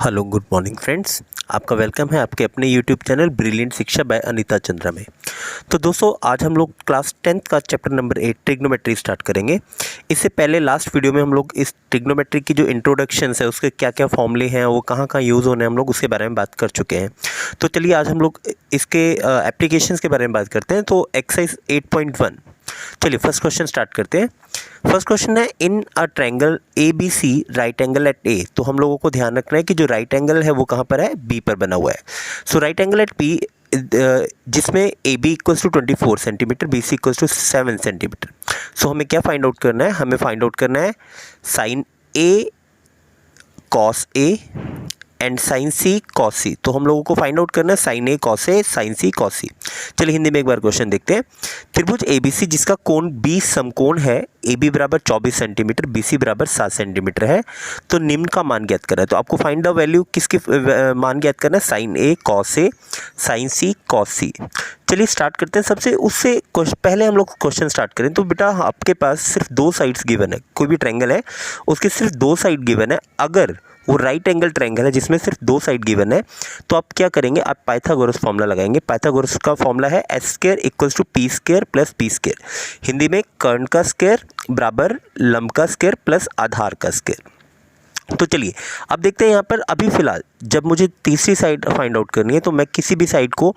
Hello good morning friends, आपका welcome है आपके अपने यूट्यूब चैनल ब्रिलियंट शिक्षा बाय अनीता चंद्रा में। तो दोस्तों आज हम लोग क्लास 10th का चैप्टर नंबर 8 ट्रिग्नोमेट्री स्टार्ट करेंगे। इससे पहले लास्ट वीडियो में हम लोग इस ट्रिग्नोमेट्री की जो इंट्रोडक्शंस है उसके क्या क्या फॉर्मूले हैं, वो कहाँ कहाँ यूज़ होने हैं, हम लोग उसके बारे में बात कर चुके हैं। तो चलिए आज हम लोग इसके एप्लीकेशंस के बारे में बात करते हैं। तो एक्सरसाइज 8.1, चलिए फर्स्ट क्वेश्चन स्टार्ट करते हैं। फर्स्ट क्वेश्चन है in a triangle A B C right angle at A. तो हम लोगों को ध्यान रखना है कि जो राइट एंगल है वो कहाँ पर है, बी पर बना हुआ है। So right angle at B जिसमें A B equals to 24 centimetre, B C equals to 7 centimetre. So हमें क्या फाइंड आउट करना है, हमें फाइंड आउट करना है sine A cos A and sine C cos C. तो हम लोगों को फाइंड आउट करना है sine A cos A sine C cos C. चलिए हिंदी में एक बार क्वेश्चन देखते हैं। त्रिभुज ए बी सी जिसका कोण बी समकोण है, ए बी बराबर 24 सेंटीमीटर, बी सी बराबर 7 सेंटीमीटर है, तो निम्न का मान ज्ञात करना है। तो आपको फाइंड द वैल्यू किसकी मान ज्ञात करना है, sine A cos A sine C cos C. चलिए स्टार्ट करते हैं। सबसे उससे पहले हम लोग क्वेश्चन स्टार्ट करें। तो बेटा आपके पास सिर्फ दो साइड्स गिवन है, कोई भी ट्रायंगल है उसके सिर्फ दो साइड गिवन है। अगर वो राइट एंगल ट्रायंगल है जिसमें सिर्फ दो साइड गिवन है तो आप क्या करेंगे, आप पाइथागोरस फॉर्मूला लगाएंगे। पाइथागोरस का फॉर्मूला है s square equals to P square plus B square. Hindi में कर्ण का स्क्वायर बराबर लंब का स्क्वायर प्लस आधार का स्क्वायर। तो चलिए अब देखते हैं यहाँ पर। अभी फिलहाल जब मुझे तीसरी साइड फाइंड आउट करनी है तो मैं किसी भी साइड को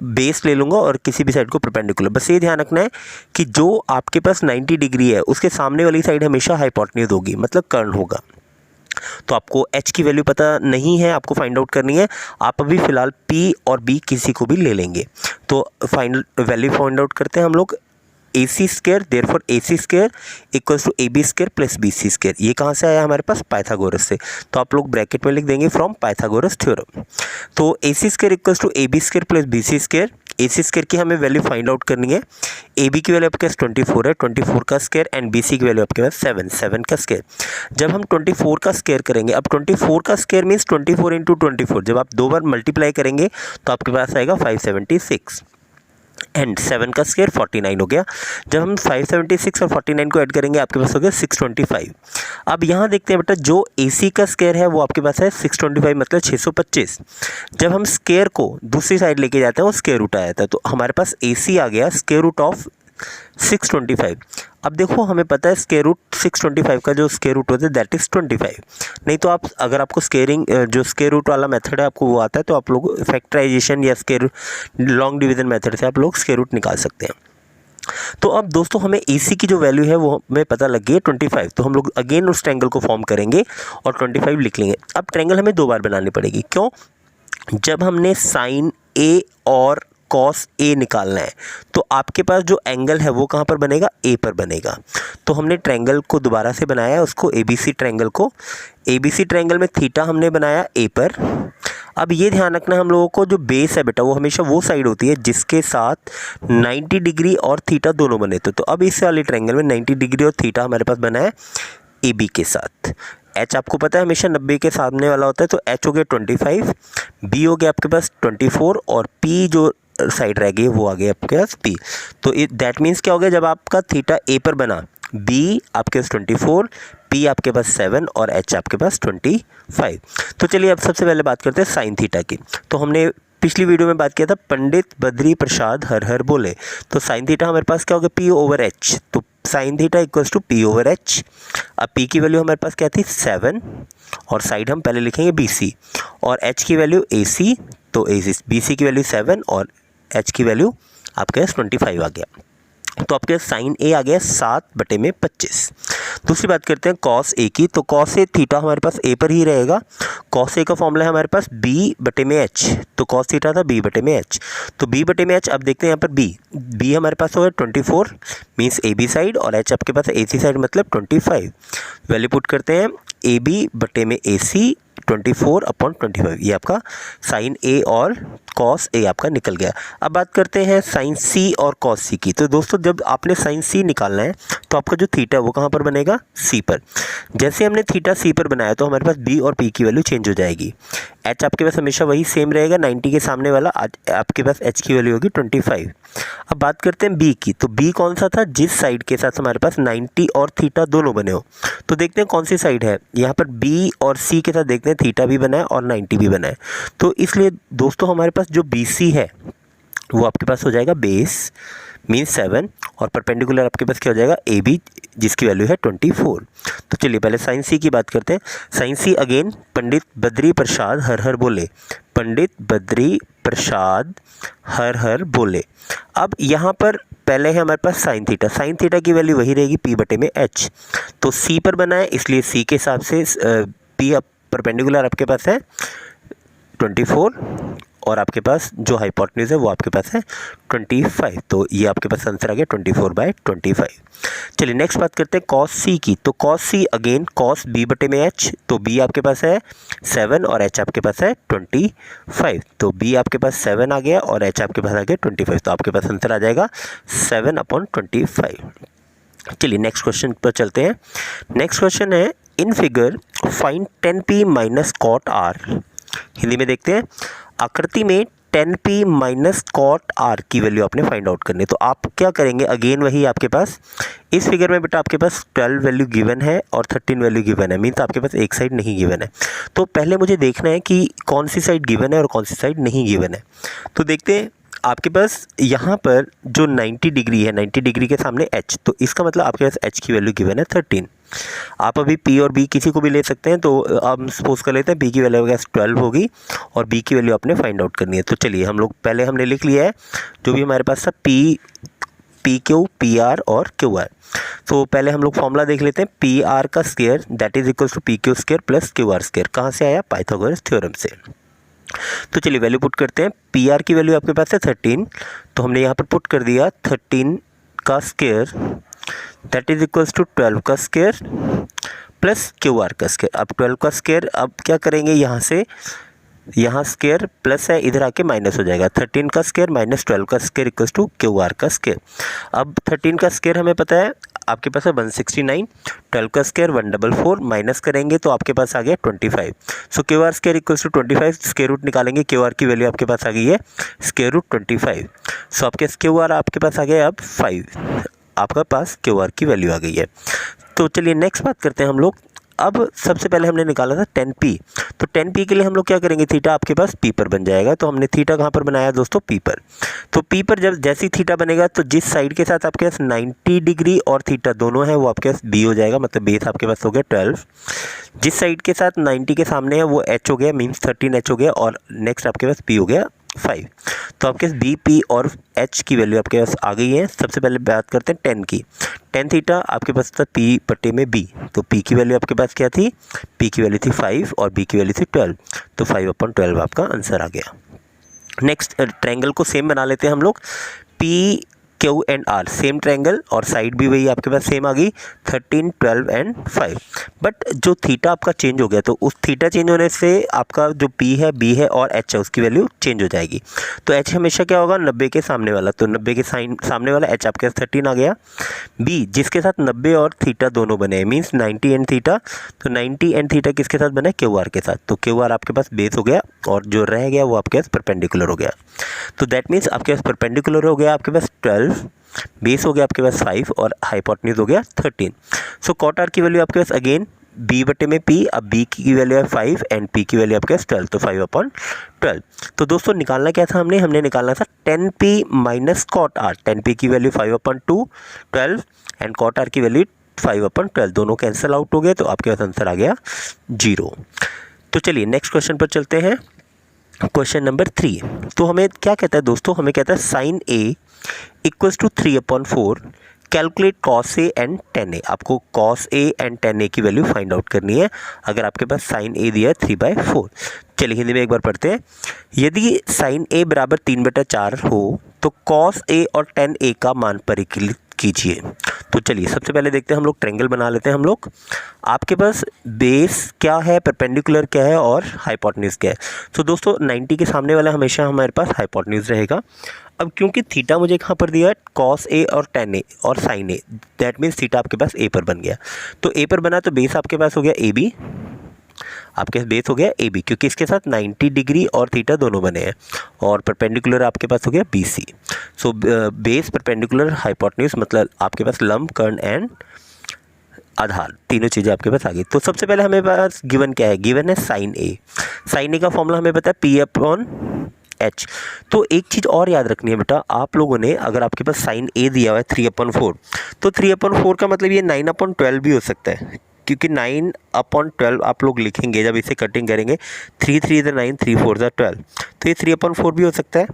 बेस ले लूँगा और किसी भी साइड को परपेंडिकुलर। बस ये ध्यान रखना है कि जो आपके पास 90 डिग्री है उसके सामने वाली साइड हमेशा हाइपोटेन्यूज होगी, मतलब कर्ण होगा। तो आपको h की वैल्यू पता नहीं है, आपको फाइंड आउट करनी है। आप अभी फिलहाल p और b किसी को भी ले लेंगे। तो फाइनल वैल्यू फाइंड आउट करते हैं हम लोग। A C square therefore A C square equals to A B square plus B C square. ये कहाँ से आया हमारे पास, पाइथागोरस से। तो आप लोग ब्रैकेट में लिख देंगे फ्रॉम पाइथागोरस थ्योरम। तो A C square equals to A B square plus B C square. A C square की हमें वैल्यू फाइंड आउट करनी है। ए बी की वैल्यू आपके पास 24 है, 24 का स्क्वायर, एंड बी सी की वैल्यू आपके पास 7 का स्क्वायर। जब हम 24 का स्क्वायर करेंगे, अब 24 का स्क्वायर मीन्स 24 इंटू 24, जब आप दो बार मल्टीप्लाई करेंगे तो आपके पास आएगा 576 एंड 7 का स्क्वायर 49 हो गया। जब हम 576 और 49 को ऐड करेंगे आपके पास हो गया 625। अब यहाँ देखते हैं बेटा, जो AC का स्क्वायर है वो आपके पास है 625 मतलब 625। जब हम स्क्वायर को दूसरी साइड लेके जाते हैं वो स्क्वायर रूट आ जाता है, तो हमारे पास AC आ गया स्क्वायर रूट ऑफ 625। अब देखो हमें पता है स्क्वायर रूट 625 का जो स्क्वायर रूट होता है दैट इज़ 25। नहीं तो आप अगर आपको स्क्वेयरिंग जो स्क्वायर रूट वाला मेथड है आपको वो आता है तो आप लोग फैक्टराइजेशन या स्क्वायर लॉन्ग डिवीजन मेथड से आप लोग स्क्वायर रूट निकाल सकते हैं। तो अब दोस्तों हमें AC की जो वैल्यू है वो हमें पता लग गई है 25। तो हम लोग अगेन उस ट्रायंगल को फॉर्म करेंगे और 25 लिख लेंगे। अब ट्रायंगल हमें दो बार बनानी पड़ेगी। क्यों, जब हमने साइन A और कॉस ए निकालना है तो आपके पास जो एंगल है वो कहाँ पर बनेगा, ए पर बनेगा। तो हमने ट्रायंगल को दोबारा से बनाया है, उसको ABC ट्रायंगल को। ABC ट्रायंगल में थीटा हमने बनाया ए पर। अब ये ध्यान रखना है हम लोगों को, जो बेस है बेटा वो हमेशा वो साइड होती है जिसके साथ 90 डिग्री और थीटा दोनों बने थे। तो अब इस वाले ट्रायंगल में 90 डिग्री और थीटा हमारे पास बना है AB के साथ। H आपको पता है हमेशा 90 के सामने वाला होता है, तो H हो गया 25, B हो गया आपके पास 24 और P जो साइड रह गई वो आ गया आपके पास P। तो दैट मीन्स क्या हो गया, जब आपका थीटा A पर बना, B आपके पास 24, P आपके पास 7 और H आपके पास 25। तो चलिए अब सबसे पहले बात करते हैं साइन थीटा की। तो हमने पिछली वीडियो में बात किया था पंडित बद्री प्रसाद हर हर बोले। तो साइन थीटा हमारे पास क्या हो गया, P ओवर H। तो sine theta equals to P over H। अब P की वैल्यू हमारे पास क्या थी 7 और साइड हम पहले लिखेंगे BC, और H की वैल्यू AC। तो BC की वैल्यू 7 और H की वैल्यू आपके पास 25 आ गया। तो आपके साइन A आ गया 7/25। दूसरी बात करते हैं कॉस A की। तो कॉस A थीटा हमारे पास A पर ही रहेगा। कॉस A का फॉर्मूला है हमारे पास B/H। तो कॉस थीटा था B/H। तो B/H अब देखते हैं यहाँ पर B हमारे पास होगा 24 मीन्स AB साइड, और H आपके पास AC साइड मतलब 25। वैल्यू पुट करते हैं AB/AC 24/25। ये आपका साइन A और कॉस A आपका निकल गया। अब बात करते हैं साइन C और कॉस C की। तो दोस्तों जब आपने साइन C निकालना है तो आपका जो थीटा है वो कहाँ पर बनेगा, C पर। जैसे हमने थीटा C पर बनाया तो हमारे पास B और P की वैल्यू चेंज हो जाएगी। H आपके पास हमेशा वही सेम रहेगा 90 के सामने वाला, आज आपके पास H की वैल्यू होगी 25। अब बात करते हैं B की। तो B कौन सा था, जिस साइड के साथ हमारे पास 90 और थीटा दोनों बने हो। तो देखते हैं कौन सी साइड है। यहाँ पर B और C के साथ देखते हैं थीटा भी बना है और 90 भी बना है। तो इसलिए दोस्तों हमारे पास जो BC है वो आपके पास हो जाएगा बेस मीन्स 7 और परपेंडिकुलर आपके पास क्या हो जाएगा AB जिसकी वैल्यू है 24। तो चलिए पहले साइन C की बात करते हैं। Sign C again Pandit Badri Prasad हर हर बोले, पंडित बद्री प्रसाद हर हर बोले। अब यहाँ पर पहले है हमारे पास साइन थीटा की वैल्यू वही रहेगी P/H। तो C पर बना है इसलिए C के हिसाब से P परपेंडिकुलर आपके पास है 24 और आपके पास जो हाइपोटेन्यूज है वो आपके पास है 25। तो ये आपके पास आंसर आ गया 24/25। चलिए नेक्स्ट बात करते हैं कॉस C की। तो cos C again cos B/H। तो B आपके पास है 7 और H आपके पास है 25। तो B आपके पास 7 आ गया और H आपके पास आ गया 25। तो आपके पास आंसर आ जाएगा 7/25। चलिए नेक्स्ट क्वेश्चन पर चलते हैं। नेक्स्ट क्वेश्चन है in figure find 10p minus cot R। Hindi में देखते हैं, आकृति में 10p माइनस कॉट R की वैल्यू आपने फाइंड आउट करनी है। तो आप क्या करेंगे, अगेन वही आपके पास इस फिगर में बेटा आपके पास 12 वैल्यू गिवन है और 13 वैल्यू गिवन है, मीन्स आपके पास एक साइड नहीं गिवन है। तो पहले मुझे देखना है कि कौन सी साइड गिवन है और कौन सी साइड नहीं गिवन है। तो देखते हैं आपके पास यहाँ पर जो 90 डिग्री है, 90 डिग्री के सामने H, तो इसका मतलब आपके पास H की वैल्यू गिवन है 13। आप अभी P और B किसी को भी ले सकते हैं। तो हम सपोज कर लेते हैं P की वैल्यू आपके पास 12 होगी और B की वैल्यू आपने फाइंड आउट करनी है। तो चलिए हम लोग पहले हमने लिख लिया है जो भी हमारे पास था PQ PR और QR। तो पहले हम लोग फॉर्मूला देख लेते हैं। PR का square that is equal to PQ square plus QR square. कहाँ से आया, पाइथागोरस थ्योरम से। तो चलिए वैल्यू पुट करते हैं। PR की वैल्यू आपके पास है 13, तो हमने यहाँ पर पुट कर दिया 13 का square that is equals to 12 का स्क्वायर प्लस QR का स्क्वायर। अब 12 का स्क्वायर अब क्या करेंगे, यहाँ से यहाँ स्क्वायर प्लस है, इधर आके माइनस हो जाएगा। 13 का स्क्वायर माइनस 12 का स्क्वायर इक्वल्स टू QR का स्क्वायर। अब 13 का स्क्वायर हमें पता है आपके पास है 169, 12 का स्क्वायर 144, माइनस करेंगे तो आपके पास आ गया 25। So QR square equals to 25, square root निकालेंगे, QR की वैल्यू आपके पास आ गई है स्क्वायर रूट 25। सो आपके QR आपके पास आ गया अब 5, आपका पास QR की वैल्यू आ गई है। तो चलिए नेक्स्ट बात करते हैं हम लोग। अब सबसे पहले हमने निकाला था 10p, तो 10p के लिए हम लोग क्या करेंगे, थीटा आपके पास p पर बन जाएगा। तो हमने थीटा कहाँ पर बनाया दोस्तों, p पर। तो p पर जब जैसी थीटा बनेगा तो जिस साइड के साथ आपके पास 90 डिग्री और थीटा दोनों है वो आपके पास b हो जाएगा, मतलब बेस आपके पास हो गया 12। जिस साइड के साथ 90 के सामने है वो h हो गया, मीन्स 13h हो गया, और नेक्स्ट आपके पास p हो गया 5। तो आपके पास b, p और h की वैल्यू आपके पास आ गई है। सबसे पहले बात करते हैं 10 की। 10 थीटा आपके पास था p/b, तो p की वैल्यू आपके पास क्या थी, p की वैल्यू थी 5 और b की वैल्यू थी 12, तो 5/12 आपका आंसर आ गया। नेक्स्ट ट्रायंगल को सेम बना लेते हैं हम लोग। p Q and R same triangle और साइड भी वही आपके पास सेम आ गई 13, 12 एंड 5। बट जो थीटा आपका चेंज हो गया, तो उस थीटा चेंज होने से आपका जो P है, B है और H है उसकी वैल्यू चेंज हो जाएगी। तो H हमेशा क्या होगा, 90 के सामने वाला, तो 90 के सामने वाला H आपके पास 13 आ गया। B जिसके साथ 90 और थीटा दोनों बने, मीन्स 90 एंड थीटा, तो 90 एंड थीटा किसके साथ बना है, QR के साथ। तो QR आपके पास बेस हो गया और जो रह गया वो आपके पास परपेंडिकुलर हो गया। तो दैट मीन्स आपके पास परपेंडिकुलर हो गया आपके पास 12, बेस हो गया आपके पास 5 और हाइपोटेन्यूज हो गया 13। सो कॉट R की वैल्यू आपके पास अगेन b/p, अब b की वैल्यू है 5 एंड p की वैल्यू आपके पास 12, तो 5/12। तो दोस्तों निकालना क्या था, हमने निकालना था 10p minus cot R। 10p की वैल्यू 5/2 12 एंड कॉट R की वैल्यू 5/12, दोनों कैंसिल आउट हो गए, तो आपके पास आंसर आ गया 0। तो चलिए नेक्स्ट क्वेश्चन पर चलते हैं। Question number 3। तो हमें क्या कहता है दोस्तों, हमें कहता है sine A equals to 3/4, calculate cos A and tan A। आपको cos A and tan A की वैल्यू फाइंड आउट करनी है अगर आपके पास साइन A दिया है 3/4। चलिए हिंदी में एक बार पढ़ते हैं। यदि साइन A बराबर 3/4 हो तो कॉस A और tan A का मान परिकलित कीजिए। तो चलिए सबसे पहले देखते हैं, हम लोग ट्रायंगल बना लेते हैं। हम लोग आपके पास बेस क्या है, परपेंडिकुलर क्या है और हाइपोटेन्यूज क्या है। तो दोस्तों 90 के सामने वाला हमेशा हमारे पास हाइपोटेन्यूज रहेगा। अब क्योंकि थीटा मुझे कहाँ पर दिया है, कॉस A और tan A और sine A, that means theta आपके पास A पर बन गया। तो A पर बना तो बेस आपके पास हो गया AB, आपके पास बेस हो गया AB क्योंकि इसके साथ 90 डिग्री और थीटा दोनों बने हैं, और परपेंडिकुलर आपके पास हो गया BC। So base perpendicular hypotenuse मतलब आपके पास लंब, कर्ण एंड आधार, तीनों चीज़ें आपके पास आ गई। तो सबसे पहले हमें पास गिवन क्या है, गिवन है साइन ए। साइन ए का फॉर्मूला हमें पता है पी अपॉन एच। तो एक चीज़ और याद रखनी है बेटा, आप लोगों ने अगर आपके पास साइन ए दिया हुआ है 3/4, तो 3/4 का मतलब ये 9/12 भी हो सकता है, क्योंकि 9/12 आप लोग लिखेंगे जब इसे कटिंग करेंगे, 3 3 = 9, 3 4 = 12, तो ये 3/4 भी हो सकता है।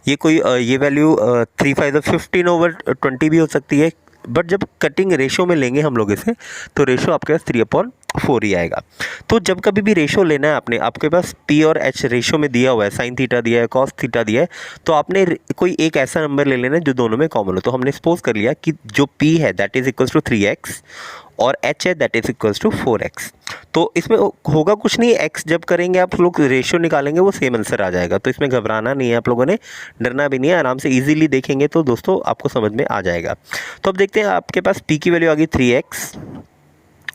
ये कोई ये वैल्यू 3 5 = 15/20 भी हो सकती है। बट जब कटिंग रेशो में लेंगे हम लोग इसे, तो रेशो आपके पास 3/4 ही आएगा। तो जब कभी भी रेशो लेना है आपने, आपके पास पी और एच रेशो में दिया हुआ है, साइन थीटा दिया है, कॉस थीटा दिया है, तो आपने कोई एक ऐसा नंबर ले लेना है जो दोनों में कॉमन हो। तो हमने सपोज कर लिया कि जो पी है that is equals to 3x और एच है that is equals to 4x। तो इसमें होगा कुछ नहीं, x जब करेंगे आप लोग रेशियो निकालेंगे वो सेम आंसर आ जाएगा। तो इसमें घबराना नहीं है आप लोगों ने, डरना भी नहीं है, आराम से इजीली देखेंगे तो दोस्तों आपको समझ में आ जाएगा। तो अब देखते हैं, आपके पास p की वैल्यू आ गई 3x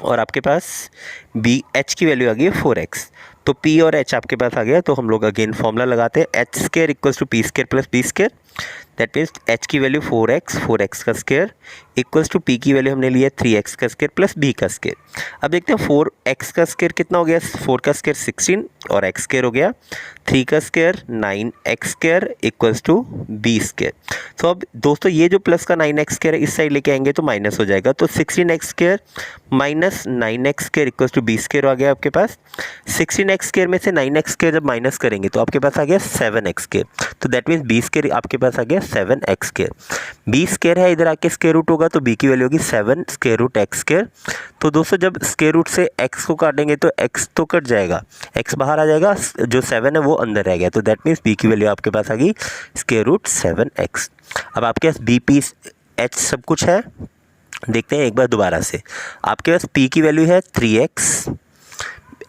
और आपके पास h की वैल्यू आ गई है 4x। तो p और h आपके पास आ गया, तो हम लोग अगेन फॉर्मूला लगाते हैं, h² equals to p² plus b²। That means h की वैल्यू 4x का स्क्वायर इक्वल्स टू p की वैल्यू हमने लिया 3x का स्क्वायर प्लस b का स्क्वायर। अब देखते हैं 4x का स्क्वायर कितना हो गया, 4 का स्क्वायर 16 और x स्क्वायर हो गया 3 का square 9x square equals to b square. तो अब दोस्तों ये जो प्लस का 9x स्क्वायर है इस साइड लेके आएंगे तो माइनस हो जाएगा, तो 16x square minus 9x square equals to b square आ गया आपके पास। 16x स्क्वायर में से 9x स्क्वायर जब माइनस करेंगे तो आपके पास आ गया 7x स्क्वायर। तो दैट मीन्स b स्क्वायर आपके पास आ गया 7x स्क्वायर। b स्क्वायर है, इधर आके स्क्वायर रूट होगा तो b की वैल्यू होगी 7 स्क्वायर रूट x स्क्वायर। तो दोस्तों जब स्क्वायर रूट से x को काटेंगे तो x तो कट जाएगा, x बाहर आ जाएगा, जो 7 है वो अंदर रह गया। तो दैट मीन्स b की वैल्यू आपके पास आ गई स्क्वायर रूट 7x। अब आपके पास b p h सब कुछ है, देखते हैं एक बार दोबारा से। आपके पास p की वैल्यू है 3x,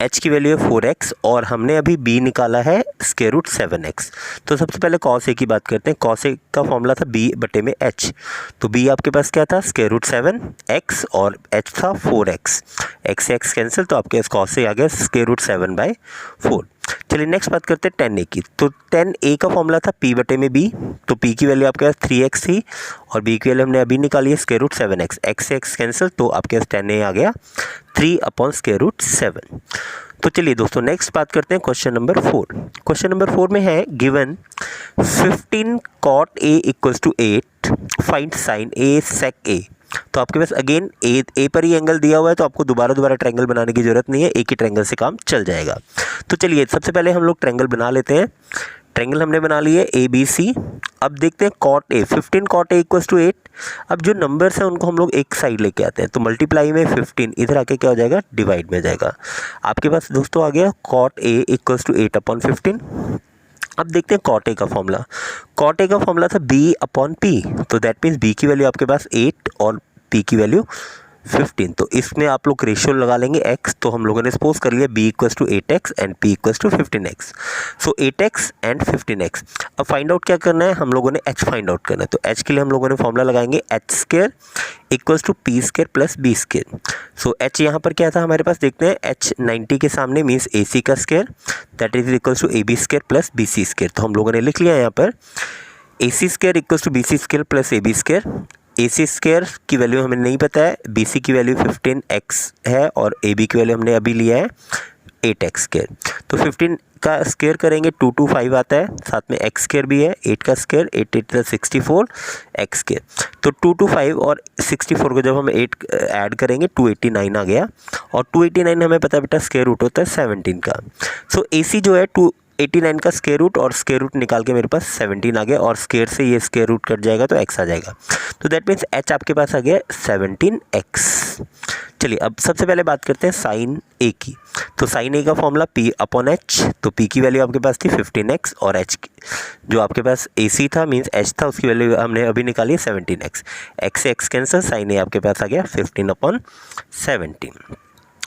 h की वैल्यू है 4x और हमने अभी b निकाला है स्क्वायर रूट 7x। तो सबसे पहले cos a की बात करते हैं। cos a का फॉर्मूला था b बटे में h, तो b आपके पास क्या था स्क्वायर रूट 7x और h था 4x। x से x कैंसिल, तो आपके पास cos a आ गया स्क्वायर रूट 7/4। चलिए नेक्स्ट बात करते हैं tan a की। तो tan a का फॉर्मूला था p बटे में b, तो p की वैल्यू आपके पास 3x थी और b की वैल्यू हमने अभी निकाली है स्क्वायर रूट 7x। x से x कैंसिल, तो आपके पास tan a आ गया 3/7। तो चलिए दोस्तों नेक्स्ट बात करते हैं क्वेश्चन नंबर 4। क्वेश्चन नंबर 4 में है given 15 cot a equals to 8, find sine a sec a। तो आपके पास अगेन ए पर ही एंगल दिया हुआ है, तो आपको दोबारा ट्रायंगल बनाने की जरूरत नहीं है, एक ही ट्रायंगल से काम चल जाएगा। तो चलिए सबसे पहले हम लोग ट्रायंगल बना लेते हैं। ट्रायंगल हमने बना लिए ABC। अब देखते हैं cot a, 15 cot a equals to 8। अब जो नंबर्स हैं उनको हम लोग एक साइड लेके आते हैं, तो मल्टीप्लाई में 15 इधर आके क्या हो जाएगा डिवाइड में जाएगा। आपके पास दोस्तों आ गया cot a इक्वल्स टू 8/15। अब देखते हैं cot a का फॉर्मूला। cot a का फॉर्मूला था b अपॉन p, तो दैट मीन्स b की वैल्यू आपके पास 8 और p की वैल्यू 15। तो इसमें आप लोग रेशियो लगा लेंगे x, तो हम लोगों ने सपोज कर लिया b equals to 8x and p equals to 15x। So 8x and 15x। अब फाइंड आउट क्या करना है, हम लोगों ने h फाइंड आउट करना है। तो h के लिए हम लोगों ने फॉर्मूला लगाएंगे h square equals to p square plus b square. So h यहाँ पर क्या था हमारे पास, देखते हैं h 90 के सामने मीन्स ac का square that is equals to ab square plus bc square. तो हम लोगों ने लिख लिया यहाँ पर ac square equals to bc square plus ab square. AC square की वैल्यू हमें नहीं पता है, BC की वैल्यू 15x है और AB की वैल्यू हमने अभी लिया है 8x स्क्वायर। तो 15 का स्क्वायर करेंगे 225 आता है, साथ में x स्क्वायर भी है, 8 का स्क्वायर 8 8 64 x स्क्वायर। तो 225 और 64 को जब हम 8 ऐड करेंगे 289 आ गया, और 289 हमें पता है बेटा स्क्वायर रूट होता है 17 का। सो AC जो है 289 का स्क्वायर रूट और स्क्वायर रूट निकाल के मेरे पास 17 आ गया, और स्क्वायर से ये स्क्वायर रूट कट जाएगा तो x आ जाएगा। तो दैट मीन्स h आपके पास आ गया 17x। चलिए अब सबसे पहले बात करते हैं साइन a की। तो साइन a का फॉर्मूला p अपॉन h, तो p की वैल्यू आपके पास थी 15x और h जो आपके पास AC था मीन्स h था उसकी वैल्यू हमने अभी निकाली है 17x। x से x कैंसिल, साइन a आपके पास आ गया 15/17।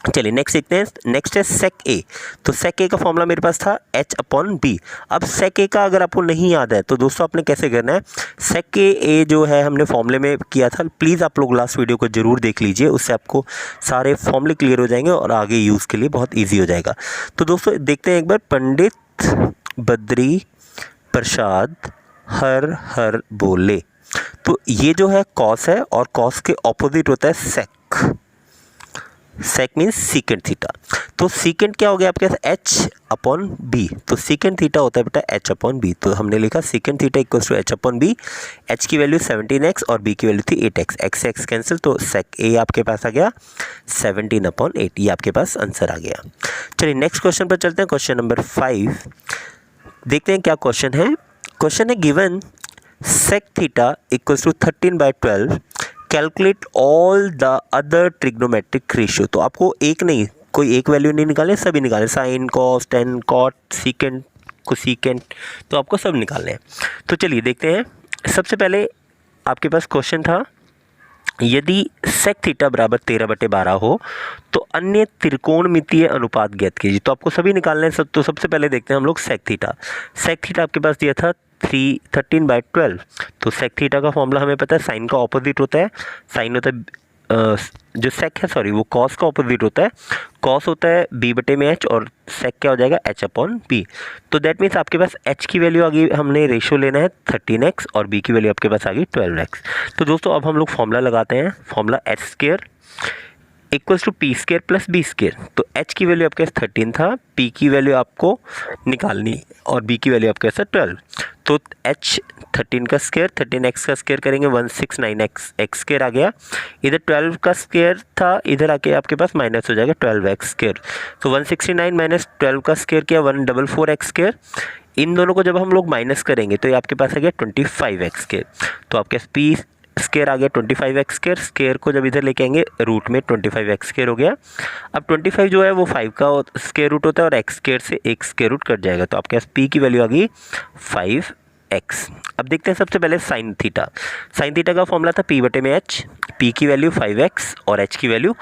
चलिए नेक्स्ट देखते हैं, नेक्स्ट है सेक ए। तो सेक ए का फॉर्मूला मेरे पास था h अपॉन बी। अब सेक ए का अगर आपको नहीं याद है तो दोस्तों आपने कैसे करना है, सेक ए जो है हमने फॉर्मूले में किया था, प्लीज़ आप लोग लास्ट वीडियो को जरूर देख लीजिए, उससे आपको सारे फॉर्मूले क्लियर हो जाएंगे और आगे यूज़ के लिए बहुत ईजी हो जाएगा। तो दोस्तों देखते हैं एक बार, पंडित बद्री प्रसाद हर हर बोले। तो ये जो है कॉस है और कॉस के ऑपोजिट होता है sec. Sec means secant theta. तो सीकेंट क्या हो गया आपके पास एच अपॉन बी, तो सीकेंट थीटा होता है बेटा एच अपॉन बी। तो हमने लिखा secant theta equals to H upon B. एच की वैल्यू 17x और बी की वैल्यू थी 8x, एक्स से एक्स कैंसिल, तो सेक ए आपके पास आ गया 17 अपॉन 8, ये आपके पास आंसर आ गया। चलिए नेक्स्ट क्वेश्चन पर चलते हैं, क्वेश्चन नंबर 5 देखते हैं क्या क्वेश्चन है। क्वेश्चन है given sec theta equals to 13/12, calculate all the other trigonometric ratio. तो आपको एक नहीं, कोई एक वैल्यू नहीं निकाले, सभी निकाले, sine cos tan cot secant cosecant, तो आपको सब निकालने हैं। तो चलिए देखते हैं। सबसे पहले आपके पास क्वेश्चन था यदि सेक थीटा बराबर 13/12 हो तो अन्य त्रिकोणमितीय अनुपात ज्ञात कीजिए। तो आपको सभी निकालने हैं। तो सबसे पहले देखते हैं हम लोग सेक थीटा। सेक थीटा आपके पास दिया था 13/12, तो सेक थीटा का फॉर्मूला हमें पता है, साइन का ऑपोजिट होता है, साइन होता है जो सेक है सॉरी वो कॉस का ऑपोजिट होता है, कॉस होता है b/h और सेक क्या हो जाएगा h अपॉन बी। तो दैट मीन्स आपके पास h की वैल्यू आ गई, हमने रेशियो लेना है 13x और b की वैल्यू आपके पास आ गई 12x। तो दोस्तों अब हम लोग फॉर्मूला लगाते हैं, formula h² equals to p² plus b²। तो h की वैल्यू आपके पास 13 था, p की वैल्यू आपको निकालनी और b की वैल्यू आपके पास 12। तो h 13 का स्क्वायर 13x का स्क्वायर करेंगे 169x x² आ गया। इधर 12 का स्क्वायर था, इधर आके आपके पास माइनस हो जाएगा 12x²। तो 169 माइनस 12 का स्क्वायर किया 144x²। इन दोनों को जब हम लोग माइनस करेंगे तो ये आपके पास आ गया 25x²। तो आपके पास p स्क्वायर आ गया 25x², स्क्वायर को जब इधर लेके आएंगे रूट में 25x² हो गया। अब 25 जो है वो 5 का स्क्वायर रूट होता है और x² से एक स्क्वायर रूट कट जाएगा, तो आपके पास p की वैल्यू आ गई 5x। अब देखते हैं सबसे पहले साइन थीटा। साइन थीटा का फॉर्मूला था p/h, p की वैल्यू 5x और h की वैल्यू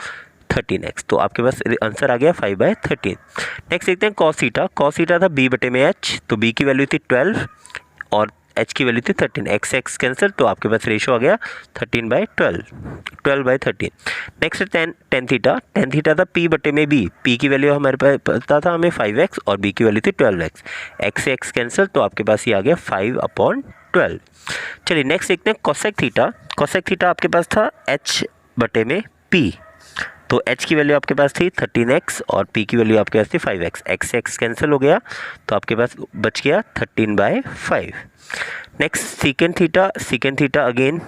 13x, तो आपके पास आंसर आ गया 5/13। नेक्स्ट देखते हैं कॉस थीटा। कॉस थीटा था b/h, तो b की वैल्यू थी 12 और h की वैल्यू थी 13, x x कैंसिल, तो आपके पास रेशियो आ गया 13/12, 12/13। Next tan theta. Tan theta था p/b, p की वैल्यू हमारे पास पता था हमें 5x और b की वैल्यू थी 12x, x से x कैंसिल, तो आपके पास ये आ गया 5/12। चलिए नेक्स्ट देखते हैं कोसेक थीटा। कोसेक थीटा आपके पास था h/p, तो h की वैल्यू आपके पास थी 13x और p की वैल्यू आपके पास थी 5x, x से x कैंसिल हो गया, तो आपके पास बच गया 13/5। Next secant theta. Secant theta again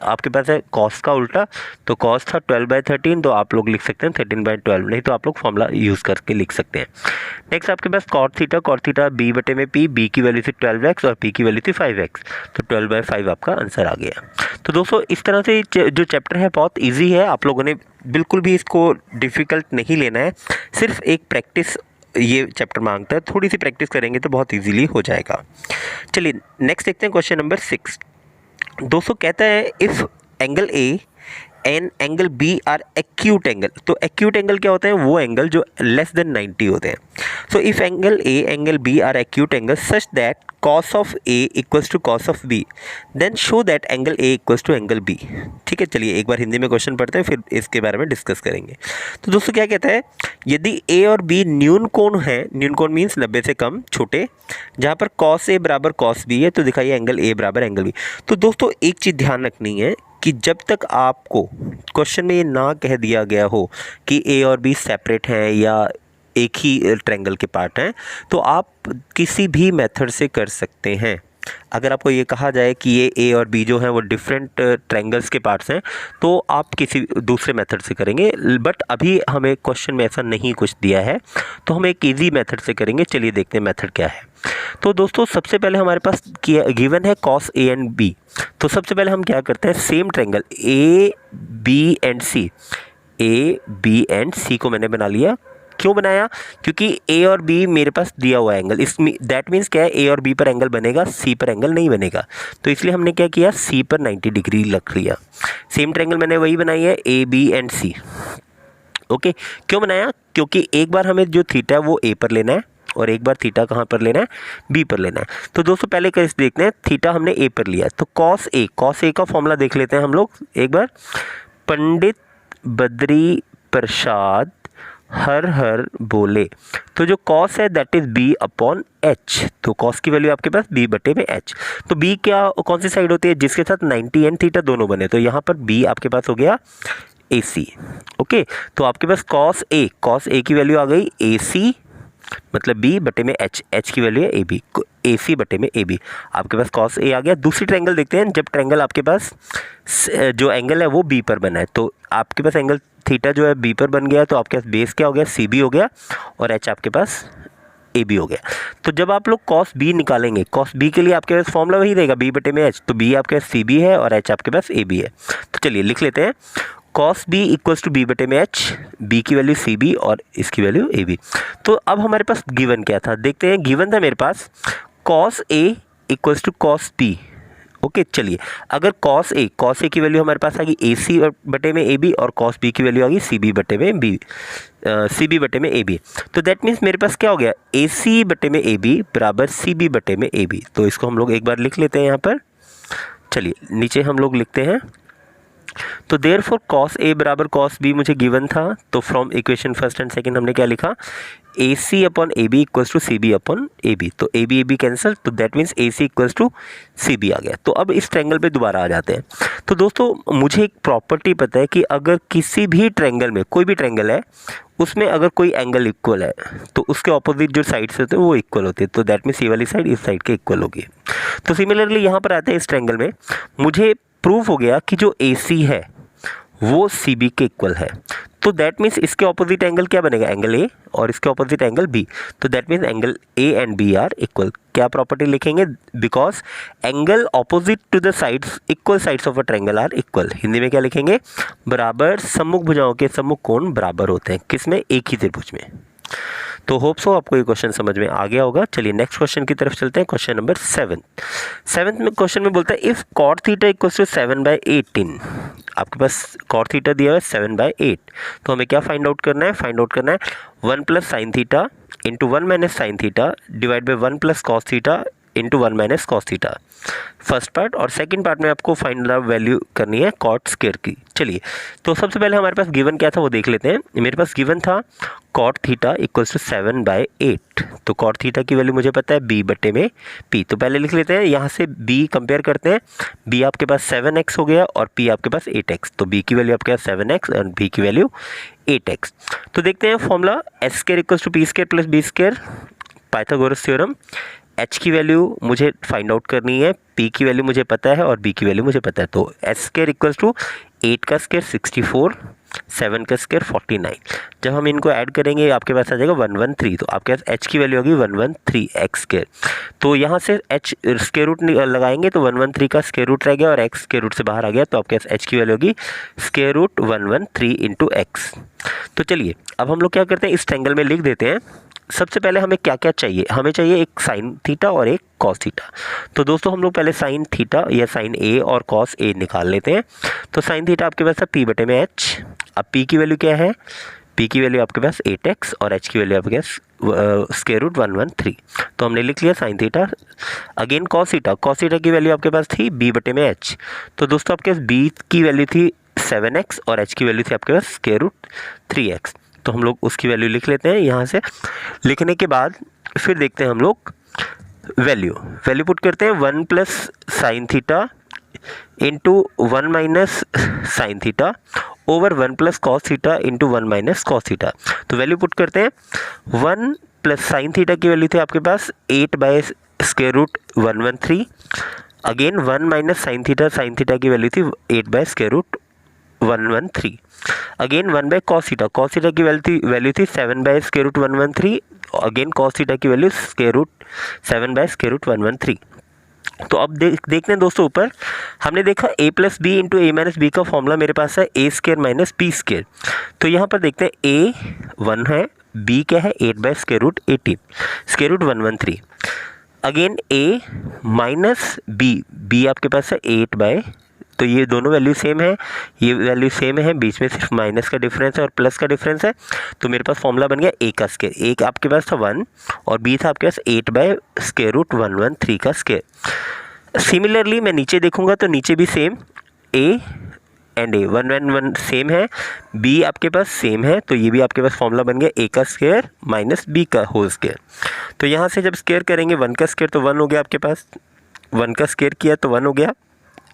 आपके पास है कॉस का उल्टा, तो कॉस था 12/13, तो आप लोग लिख सकते हैं 13/12, नहीं तो आप लोग फॉर्मूला यूज़ करके लिख सकते हैं। नेक्स्ट आपके पास cot theta. Cot theta b/p, b की वैल्यू थी 12x और p की वैल्यू थी 5x, तो 12/5 आपका आंसर आ गया। तो दोस्तों इस तरह से जो चैप्टर है बहुत ईजी है, आप लोगों ने बिल्कुल भी इसको डिफ़िकल्ट नहीं लेना है, सिर्फ एक प्रैक्टिस ये चैप्टर मांगता है, थोड़ी सी प्रैक्टिस करेंगे तो बहुत इजीली हो जाएगा। चलिए नेक्स्ट देखते हैं क्वेश्चन नंबर 6। दोस्तों कहता है if angle A and angle B are acute angle. तो एक्यूट एंगल क्या होता है, वो एंगल जो लेस देन 90 होते हैं। So if angle A angle B are acute angle such that cos of A equals to cos of B, then show that angle A equals to angle B. ठीक है, चलिए एक बार हिंदी में question पढ़ते हैं फिर इसके बारे में डिस्कस करेंगे। तो दोस्तों क्या कहता है, यदि ए और बी न्यून कोण है, न्यून कोण मीन्स 90 से कम छोटे, जहाँ पर cos ए बराबर cos बी है, तो दिखाइए एंगल ए बराबर एंगल बी। तो दोस्तों एक चीज़ ध्यान रखनी है कि जब तक आपको क्वेश्चन में ये ना कह दिया गया हो कि ए और बी सेपरेट हैं या एक ही ट्रायंगल के पार्ट हैं, तो आप किसी भी मेथड से कर सकते हैं। अगर आपको ये कहा जाए कि ये ए और बी जो हैं वो डिफरेंट ट्रायंगल्स के पार्ट्स हैं, तो आप किसी दूसरे मेथड से करेंगे, बट अभी हमें क्वेश्चन में ऐसा नहीं कुछ दिया है, तो हम एक इजी मेथड से करेंगे। चलिए देखते हैं मेथड क्या है। तो दोस्तों सबसे पहले हमारे पास गिवन है cos ए एंड बी। तो सबसे पहले हम क्या करते हैं, same triangle A B and C, A B and C को मैंने बना लिया। क्यों बनाया, क्योंकि ए और बी मेरे पास दिया हुआ एंगल, इसमें दैट मीन्स क्या है, ए और बी पर एंगल बनेगा, सी पर एंगल नहीं बनेगा, तो इसलिए हमने क्या किया, सी पर 90 डिग्री रख लिया। सेम ट्रायंगल मैंने वही बनाई है, A B and C. Okay, क्यों बनाया, क्योंकि एक बार हमें जो थीटा है वो ए पर लेना है और एक बार थीटा कहाँ पर लेना है, बी पर लेना है। तो दोस्तों पहले केस देखते हैं, थीटा हमने ए पर लिया, तो cos ए का फॉर्मूला देख लेते हैं हम लोग एक बार। पंडित बद्री प्रसाद हर हर बोले, तो जो cos है that is b upon h, तो cos की वैल्यू आपके पास b/h। तो b क्या कौन सी साइड होती है, जिसके साथ 90 एंड थीटा दोनों बने, तो यहाँ पर b आपके पास हो गया AC। ओके, तो आपके पास cos A की वैल्यू आ गई AC मतलब B बटे में H की वैल्यू है AB, AC बटे में AB, आपके पास cos A आ गया। दूसरी ट्रायंगल देखते हैं, जब ट्रायंगल आपके पास जो एंगल है वो B पर बना है, तो आपके पास एंगल थीटा जो है B पर बन गया, तो आपके पास बेस क्या हो गया, CB हो गया, और H आपके पास AB हो गया। तो जब आप लोग cos B निकालेंगे, cos B के लिए आपके पास फॉर्मूला वही रहेगा B बटे में H, तो B आपके पास CB है और H आपके पास AB है। तो चलिए लिख लेते हैं, cos B equals to B बटे में H, B की वैल्यू CB और इसकी वैल्यू AB। तो अब हमारे पास गिवन क्या था, देखते हैं। गिवन था मेरे पास cos A equals to cos B। Okay, चलिए, अगर cos A की वैल्यू हमारे पास आ गई AC बटे में AB, और cos B की वैल्यू आ गई CB बटे में CB बटे में AB, तो दैट मीन्स मेरे पास क्या हो गया, AC बटे में AB बराबर CB बटे में AB। तो इसको हम लोग एक बार लिख लेते हैं यहाँ पर। चलिए नीचे हम लोग लिखते हैं, तो देयरफॉर cos A बराबर cos B मुझे गिवन था, तो from equation first and second हमने क्या लिखा, AC upon AB equals to CB upon AB, तो AB कैंसिल, तो that means AC equals to CB आ गया। तो अब इस ट्रायंगल पे दोबारा आ जाते हैं। तो दोस्तों मुझे एक प्रॉपर्टी पता है कि अगर किसी भी ट्रायंगल में, कोई भी ट्रायंगल है, उसमें अगर कोई एंगल इक्वल है तो उसके ऑपोजिट जो साइड्स होते हैं वो इक्वल होते हैं, तो दैट मीन्स ये वाली साइड इस साइड के इक्वल होगी। तो सिमिलरली यहाँ पर आते हैं, इस ट्रायंगल में मुझे प्रूव हो गया कि जो AC है वो CB के इक्वल है, तो दैट मीन्स इसके ऑपोजिट एंगल क्या बनेगा, एंगल A, और इसके ऑपोजिट एंगल B, तो that means angle A and B are equal. क्या प्रॉपर्टी लिखेंगे, because angle opposite to the sides, equal sides of a triangle are equal. Hindi में क्या लिखेंगे, बराबर सम्मुख भुजाओं के सम्मुख कोण बराबर होते हैं, किसमें, एक ही त्रिभुज में। तो होप सो आपको ये क्वेश्चन समझ में आ गया होगा। चलिए नेक्स्ट क्वेश्चन की तरफ चलते हैं, क्वेश्चन नंबर 7 में क्वेश्चन में बोलता है if cot theta equals to 7/18, आपके पास cot थीटा दिया हुआ है 7/8, तो हमें क्या फाइंड आउट करना है, 1 plus sine theta into 1 minus sine theta divide by 1 plus cos theta into 1 minus cos theta, first part. और सेकंड पार्ट में आपको फाइंड आउट वैल्यू करनी है कॉट स्क्वायर की। चलिए, तो सबसे पहले हमारे पास गिवन क्या था वो देख लेते हैं। मेरे पास गिवन था कॉट थीटा इक्वल्स टू 7/8, तो कॉट थीटा की वैल्यू मुझे पता है B बटे में P, तो पहले लिख लेते हैं, यहाँ से B कंपेयर करते हैं। B आपके पास 7x हो गया और P आपके पास 8x, तो B की वैल्यू आपके पास 7x और B की वैल्यू 8x। तो देखते हैं formula, s square equals to P square plus B square, Pythagoras theorem. H की वैल्यू मुझे फाइंड आउट करनी है, P की वैल्यू मुझे पता है और B की वैल्यू मुझे पता है, तो s स्क्वायर इक्वल्स टू 8 का स्क्वायर 64, 7 का स्क्वायर 49। जब हम इनको ऐड करेंगे आपके पास आ जाएगा 113, तो आपके पास h की वैल्यू होगी 113x स्क्वायर। तो यहाँ से h स्क्वायर रूट लगाएंगे तो 113 का स्क्वायर रूट रह गया और x स्क्वायर रूट से बाहर आ गया, तो आपके पास h की वैल्यू होगी स्क्वायर रूट 113 इंटू x। तो चलिए अब हम लोग क्या करते हैं, इस ट्रायंगल में लिख देते हैं। सबसे पहले हमें क्या क्या चाहिए, हमें चाहिए एक साइन थीटा और एक कॉस थीटा। तो दोस्तों हम लोग पहले साइन थीटा या साइन A और कॉस A निकाल लेते हैं। तो साइन थीटा आपके पास है P बटे में H। अब P की वैल्यू क्या है, P की वैल्यू आपके पास 8x और H की वैल्यू आपके पास स्क्वायर रूट 113, तो हमने लिख लिया sine theta. Again cos theta की वैल्यू आपके पास थी B बटे में H, तो दोस्तों आपके पास B की वैल्यू थी 7x और H की वैल्यू थी आपके पास स्क्वायर रूट 3x, तो हम लोग उसकी वैल्यू लिख लेते हैं। यहाँ से लिखने के बाद फिर देखते हैं हम लोग वैल्यू पुट करते हैं, 1 plus sine theta into 1 minus sine theta over 1 plus cos theta into 1 minus cos theta. तो वैल्यू पुट करते हैं, 1 प्लस साइन थीटा की वैल्यू थी आपके पास 8 by square root 113, again 1 minus sine theta की वैल्यू थी 8 by square root 113, again 1 by cos theta की वैल्यू थी 7 by square root 113, again cos theta की value square root 7 by square root 113। तो अब देखते हैं दोस्तों, ऊपर हमने देखा a plus B into A minus B का फॉर्मूला मेरे पास है a square minus B square. तो यहाँ पर देखते हैं a 1 है, b क्या है 8 by square root 18 square root 113, again a minus b आपके पास है 8 बाय, तो ये दोनों वैल्यू सेम है, ये वैल्यू सेम है, बीच में सिर्फ माइनस का डिफरेंस है और प्लस का डिफरेंस है, तो मेरे पास फॉर्मूला बन गया a का स्क्वायर। एक आपके पास था 1 और b था आपके पास 8 बाय स्क्वायर रूट 113 का स्क्वायर। सिमिलरली मैं नीचे देखूंगा तो नीचे भी same a and a 1 1 1 same है, b आपके पास सेम है, तो ये भी आपके पास फॉर्मूला बन गया a का स्क्वायर माइनस b का होल स्क्वायर। तो यहाँ से जब स्क्वायर करेंगे 1 का स्क्वायर तो 1 हो गया, आपके पास 1 का स्क्वायर किया तो 1 हो गया,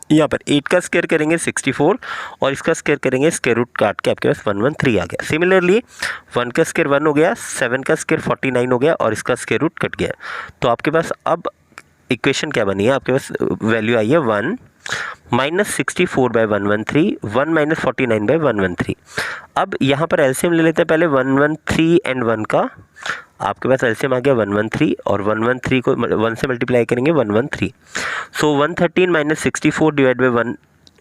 यहाँ पर 8 का स्क्वायर करेंगे 64 और इसका स्क्वायर करेंगे, स्क्वायर रूट काट के आपके पास 113 आ गया। सिमिलरली 1 का स्क्वायर 1 हो गया, 7 का स्क्वायर 49 हो गया और इसका स्क्वायर रूट कट गया। तो आपके पास अब इक्वेशन क्या बनी है, आपके पास वैल्यू आई है 1 माइनस 64 बाई 113, 1 माइनस 49 बाई 113। अब यहाँ पर एलसीएम ले लेते हैं पहले 113 एंड 1 का। आपके पास एलसीएम आ गया 113 और 113 को 1 से मल्टीप्लाई करेंगे 113। सो 113 माइनस 64 डिवाइड बाई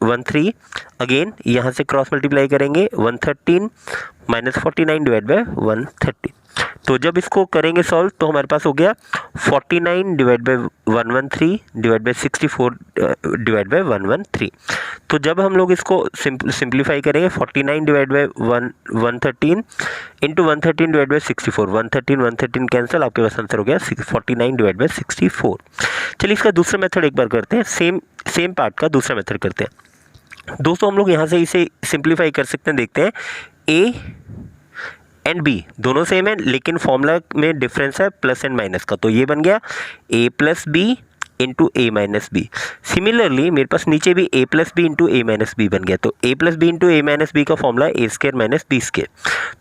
113, अगेन यहाँ से क्रॉस मल्टीप्लाई करेंगे 113 माइनस 49 डिवाइड बाई 130। तो जब इसको करेंगे सॉल्व तो हमारे पास हो गया 49 divide by 113 divide by 64 divide by 113। तो जब हम लोग इसको सिंप्लीफाई करेंगे 49 divide by 113 into 113 divide by 64, 113 cancel, आपके पास आंसर हो गया 49 डिवाइड बाई 64। चलिए इसका दूसरा मेथड एक बार करते हैं, सेम पार्ट का दूसरा मेथड करते हैं। दोस्तों हम लोग यहाँ से इसे सिंप्लीफाई कर सकते हैं, देखते हैं ए एंड बी दोनों सेम है लेकिन फॉर्मूला में डिफरेंस है प्लस एंड माइनस का। तो ये बन गया ए plus B into A minus B. Similarly मेरे पास नीचे भी ए plus B into A minus B बन गया। तो ए plus B into A minus B का फॉर्मूला ए स्क्वायर माइनस बी स्क्वायर।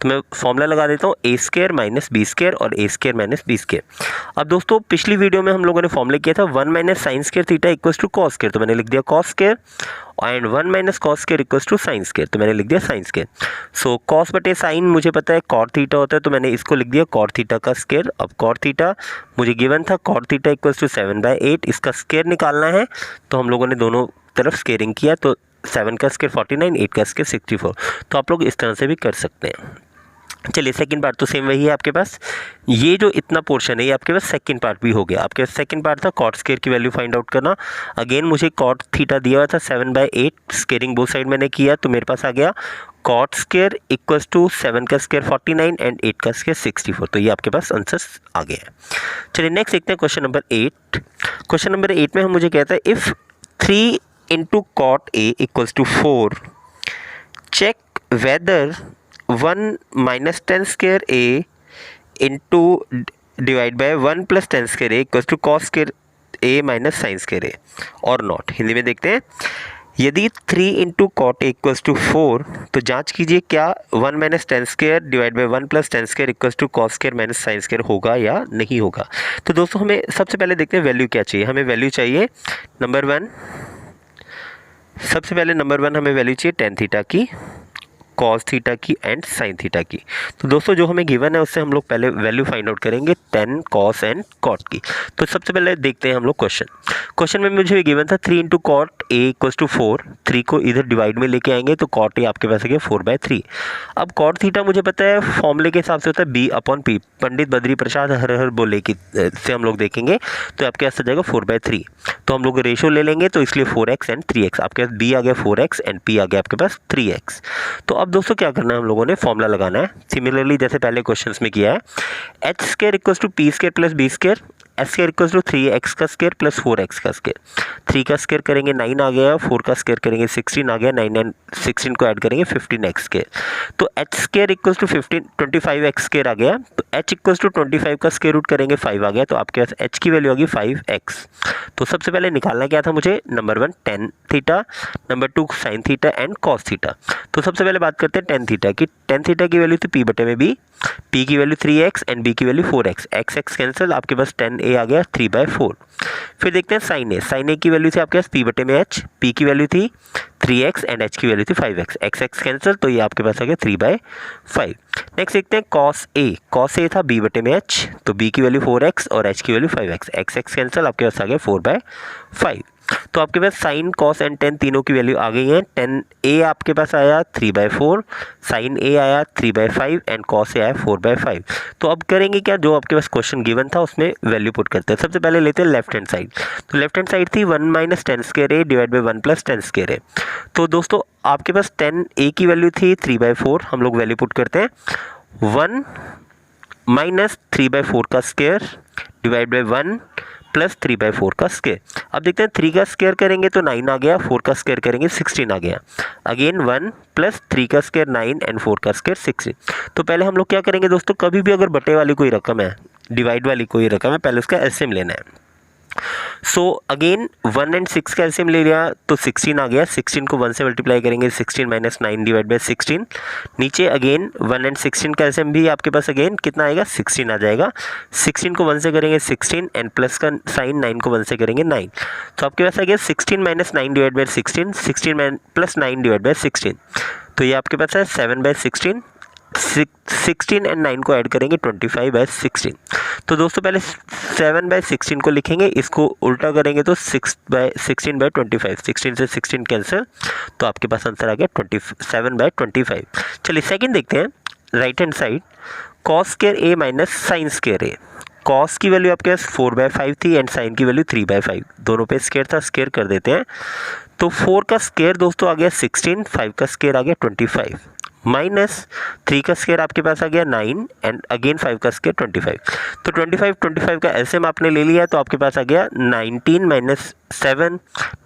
तो मैं फॉर्मूला लगा देता हूँ ए स्क्वायर माइनस बी स्क्वायर और ए स्क्वायर माइनस बी स्क्वायर। अब दोस्तों पिछली वीडियो में हम लोगों ने फॉर्मूला किया था 1 minus sine square theta equals to cos square, तो मैंने लिख दिया cos square, and 1 minus cos square equals to sine square, तो मैंने लिख दिया साइन स्क्वायर। सो कॉस बटे साइन मुझे पता है कॉट थीटा होता है, तो मैंने इसको लिख दिया कॉट थीटा का स्क्वायर। अब कॉट थीटा मुझे गिवन था, कॉट थीटा इक्वल्स टू 7/8, इसका स्क्वायर निकालना है तो हम लोगों ने दोनों तरफ स्क्वेयरिंग किया। तो 7 का स्क्वायर 49, 8 का स्क्वायर 64। तो आप लोग इस तरह से भी कर सकते हैं। चलिए सेकंड पार्ट तो सेम वही है आपके पास। ये जो इतना पोर्शन है ये आपके पास सेकंड पार्ट भी हो गया। आपके पास सेकंड पार्ट था कॉट स्क्वायर की वैल्यू फाइंड आउट करना। अगेन मुझे कॉट थीटा दिया हुआ था 7/8, स्क्वेयरिंग बोथ साइड मैंने किया तो मेरे पास आ गया कॉट स्क्वायर इक्वल्स टू 7 का स्क्वायर 49 एंड 8 का स्क्वायर 64। तो ये आपके पास आंसर आ गया है। चलिए नेक्स्ट देखते हैं क्वेश्चन नंबर 8। क्वेश्चन नंबर 8 में हम मुझे कहता है if 3 into cot A equals to 4, check whether 1 minus 10 square A into divide by 1 plus 10 square A equals to cos square A minus sine square A और not. Hindi में देखते हैं, यदि 3 into cot A equals to 4 तो जांच कीजिए क्या 1 minus 10 square divide by 1 plus 10 square equals to cos square minus sine square होगा या नहीं होगा। तो दोस्तों हमें सबसे पहले देखते हैं वैल्यू क्या चाहिए। हमें वैल्यू चाहिए नंबर 1, सबसे पहले नंबर 1 हमें वैल्यू चाहिए टेन थीटा की, कॉस थीटा की एंड साइन थीटा की। तो दोस्तों जो हमें गिवन है उससे हम लोग पहले वैल्यू फाइंड आउट करेंगे टेन कॉस एंड कॉट की। तो सबसे पहले देखते हैं हम लोग क्वेश्चन में मुझे गिवन था 3 into cot A equals to 4, 3 को इधर डिवाइड में लेके आएंगे तो कॉट ए आपके पास आ गया 4/3। अब कॉट थीटा मुझे पता है फॉर्मूले के हिसाब से होता है B/P, पंडित बद्री प्रसाद हर हर बोले की से हम लोग देखेंगे तो आपके पास आ जाएगा 4/3। तो हम लोग रेशो ले लेंगे तो इसलिए 4x एंड 3x, आपके पास B आ गया 4x एंड P आ गया आपके पास 3x। तो अब दोस्तों क्या करना है, हम लोगों ने फॉर्मूला लगाना है सिमिलरली जैसे पहले क्वेश्चंस में किया है। H square equals to P square plus B square, H square equals to 3x का स्क्वायर प्लस 4x का स्क्वायर। 3 का स्क्वायर करेंगे 9 आ गया, 4 का स्क्वायर करेंगे 16 आ गया, 9 एंड 16 को ऐड करेंगे 15x स्क्वायर। तो H square equals to 25x square आ गया। तो एच इक्वल्स टू 25 का स्क्वायर रूट करेंगे 5 आ गया। तो आपके पास एच की वैल्यू होगी 5x। तो सबसे पहले निकालना क्या था मुझे, number 1 tan theta, number 2 sine theta and cos theta. तो सबसे पहले बात करते हैं टेन थीटा की। टेन थीटा की वैल्यू थी p बटे में b, p की वैल्यू 3x एंड b की वैल्यू 4x, x कैंसिल, आपके पास 10a आ गया 3/4। फिर देखते हैं साइन ए। साइन ए की वैल्यू थी आपके पास p बटे में h, p की वैल्यू थी 3x एंड h की वैल्यू थी 5x, x कैंसिल, तो ये आपके पास आ गया 3/5। नेक्स्ट देखते हैं कॉस ए। कॉस ए था b बटे में h, तो b की वैल्यू 4x और h की वैल्यू 5x, x कैंसिल, आपके पास आ गया 4/5। तो आपके पास साइन कॉस एंड टेन तीनों की वैल्यू आ गई है। टेन ए आपके पास आया 3/4, साइन ए आया 3/5 एंड कॉस ए आया 4/5। तो अब करेंगे क्या, जो आपके पास क्वेश्चन गिवन था उसमें वैल्यू पुट करते हैं। सबसे पहले लेते हैं लेफ्ट हैंड साइड। तो लेफ्ट हैंड साइड थी 1 minus 10 square A divide by 1 plus 10 square A. तो दोस्तों आपके पास 10 ए की वैल्यू थी 3/4, हम लोग वैल्यू पुट करते हैं 1 माइनस 3/4 का स्क्वायर डिवाइड बाई 1 प्लस 3/4 का स्क्वायर। अब देखते हैं 3 का स्क्वायर करेंगे तो 9 आ गया, 4 का स्क्वायर करेंगे 16 आ गया। अगेन 1 प्लस 3 का स्क्वायर 9 एंड 4 का स्क्वायर 16। तो पहले हम लोग क्या करेंगे दोस्तों, कभी भी अगर बटे वाली कोई रकम है, डिवाइड वाली कोई रकम है, पहले उसका एलसीएम लेना है। सो अगेन 1 एंड 6 का एलसीएम ले लिया तो 16 आ गया। 16 को 1 से मल्टीप्लाई करेंगे 16 माइनस 9 डिवाइड बाई 16। नीचे अगेन 1 एंड 16 का एलसीएम भी आपके पास अगेन कितना आएगा 16 आ जाएगा। 16 को 1 से करेंगे 16 एंड प्लस का साइन 9 को 1 से करेंगे 9। तो आपके पास आ गया 16 minus 9 divide by 16, 16 plus 9 divide by 16। तो ये आपके पास है 7/16। 16 एंड 9 को ऐड करेंगे 25/16। तो दोस्तों पहले 7/16 को लिखेंगे, इसको उल्टा करेंगे तो 6/16/25। 16 से 16 कैंसिल, तो आपके पास आंसर आ गया 7/25। चलिए सेकंड देखते हैं। Right hand side cos square A minus sine square A. Cos की वैल्यू आपके पास 4/5 थी एंड साइन की वैल्यू 3/5। दोनों पे स्क्वायर था, स्क्वायर कर देते हैं। तो 4 का स्क्वायर दोस्तों आ गया 16, 5 का स्क्वायर आ गया 25, माइनस 3 का स्क्वायर आपके पास आ गया 9 एंड अगेन 5 का स्क्वायर 25। तो 25 का एलसीएम आपने ले लिया तो आपके पास आ गया 19 माइनस 7।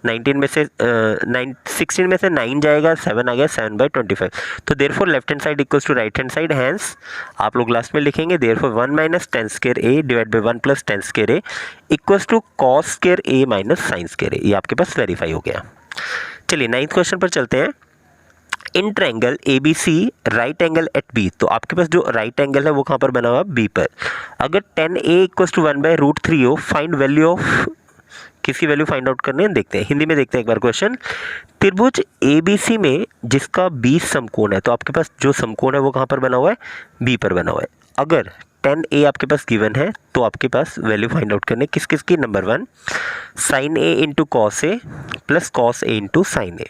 19 में से 16 में से 9 जाएगा, 7 आ गया 7/25। तो therefore left hand side equals to right hand side. Hence आप लोग लास्ट में लिखेंगे therefore 1 minus tan square A divide by 1 plus tan square A equals to cos square A minus sine square A. ये आपके पास verify हो गया। चलिए 9th question पर चलते हैं। In triangle A B C right angle at B. तो आपके पास जो राइट एंगल है वो कहाँ पर बना हुआ बी पर। अगर tan A इक्वल्स टू 1/√3 हो, फाइंड वैल्यू ऑफ, किसकी वैल्यू फाइंड आउट करने हैं देखते हैं। हिंदी में देखते हैं एक बार क्वेश्चन। त्रिभुज ABC में जिसका 20 समकोण है, तो आपके पास जो समकोण है वो कहाँ पर बना हुआ है बी पर बना हुआ है। अगर tan A आपके पास गिवन है तो आपके पास वैल्यू फाइंड आउट करने किस किस की। Number 1 sine A into cos A plus cos A into sine A।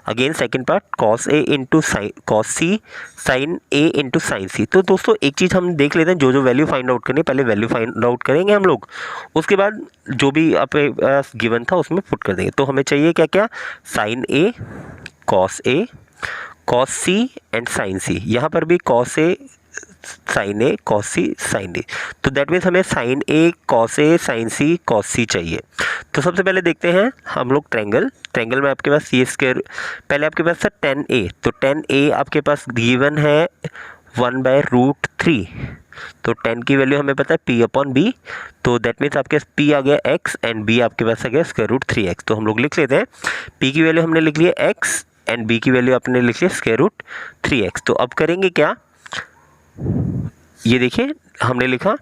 Again second part cos A into cos C sine A into sine C। तो दोस्तों एक चीज़ हम देख लेते हैं, जो जो वैल्यू फाइंड आउट करनी पहले वैल्यू फाइंड आउट करेंगे हम लोग, उसके बाद जो भी आपके पास गिवन था उसमें पुट कर देंगे। तो हमें चाहिए क्या क्या, sine A cos C and sine C। यहाँ पर भी cos A sine A cos C sine A। तो दैट मीन्स हमें sine A cos A sine C cos C चाहिए। तो सबसे पहले देखते हैं हम लोग ट्रायंगल में आपके पास ये स्क्वायर, पहले आपके पास था tan A। तो tan A आपके पास गिवन है 1/√3। तो tan की वैल्यू हमें पता है P/B। तो दैट मीन्स आपके पास P आ गया x एंड B आपके पास आ गया √3x। तो हम लोग लिख लेते हैं P की वैल्यू हमने लिख लिया x एंड B की वैल्यू आपने लिख लिया √3x। तो अब करेंगे क्या, ये देखिए हमने लिखा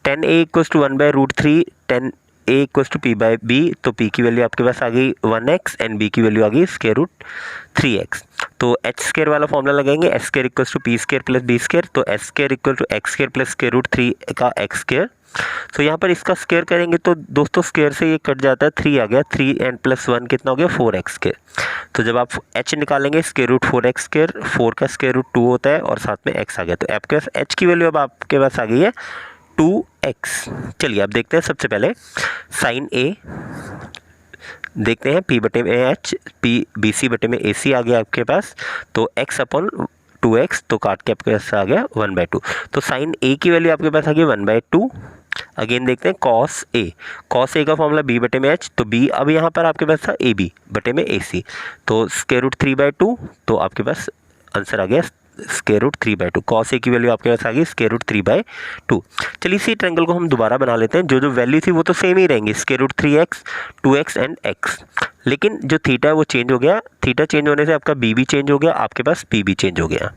tan A equals to 1/√3 tan A equals to P/B। तो P की वैल्यू आपके पास आ गई 1x एंड B की वैल्यू आ गई √3x। तो h स्क्वायर वाला फॉर्मूला लगाएंगे, h square equals to P square plus B square. तो h square equal to x square plus √3 का x स्क्वायर। तो यहाँ पर इसका स्क्वायर करेंगे तो दोस्तों स्क्वायर से ये कट जाता है, 3 आ गया, 3 एंड प्लस 1 कितना हो गया 4x स्क्वायर। तो जब आप h निकालेंगे √4x स्क्वायर, 4 का √2 होता है और साथ में x आ गया। तो आपके पास h की वैल्यू अब आपके पास आ गई है 2x। चलिए अब देखते हैं सबसे पहले साइन A देखते हैं P/H, BC बटे में AC आ गया आपके पास। तो x/2x, तो काट के आपके पास आ गया 1/2। तो साइन A की वैल्यू आपके पास आ गई 1/2। अगेन देखते हैं कॉस A का फॉर्मूला B/H। तो B अब यहाँ पर आपके पास था AB बटे में AC। तो √3/2। तो आपके पास आंसर आ गया √3/2। कॉस A की वैल्यू आपके पास आ गई √3/2। चलिए इसी ट्रायंगल को हम दोबारा बना लेते हैं। जो जो वैल्यू थी वो तो सेम ही रहेंगी, √3x 2x एंड x। लेकिन जो थीटा है वो चेंज हो गया। थीटा चेंज होने से आपका b भी चेंज हो गया, आपके पास p भी चेंज हो गया।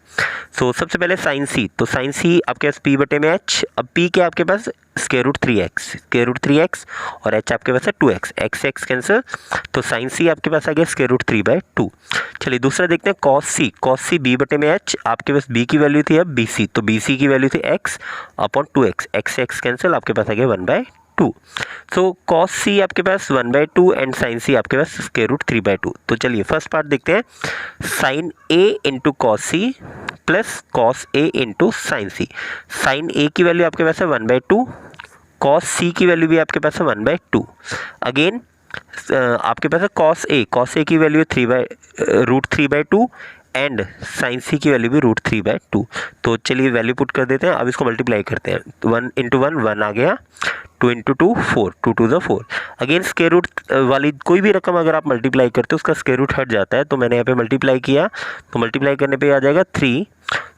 सो सबसे पहले साइन C। तो साइन C आपके पास P/H। अब p क्या आपके पास √3x और h आपके पास है 2x, x कैंसिल। तो साइन C आपके पास आ गया √3/2। चलिए दूसरा देखते हैं कॉस C B/H। आपके पास b की वैल्यू थी अब BC। तो BC की वैल्यू थी x/2x, x कैंसिल, आपके पास आ गया 1/2। तो कॉस C आपके पास 1/2 एंड साइन C आपके पास √3/2। तो चलिए फर्स्ट पार्ट देखते हैं, sine A into cos C plus cos A into sine C। Sine A की वैल्यू आपके पास है 1/2, कॉस C की वैल्यू भी आपके पास है 1/2। अगेन आपके पास है कॉस A की वैल्यू √3/2 एंड साइन C की वैल्यू भी √3/2। तो चलिए वैल्यू पुट कर देते हैं। अब इसको मल्टीप्लाई करते हैं, 1 इंटू 1 आ गया, 2 into 2 4, 2 to the 4। Again square root वाली कोई भी रकम अगर आप मल्टीप्लाई करते हो उसका स्क्वायर रूट हट जाता है। तो मैंने यहाँ पे मल्टीप्लाई किया, तो मल्टीप्लाई करने पे आ जाएगा 3।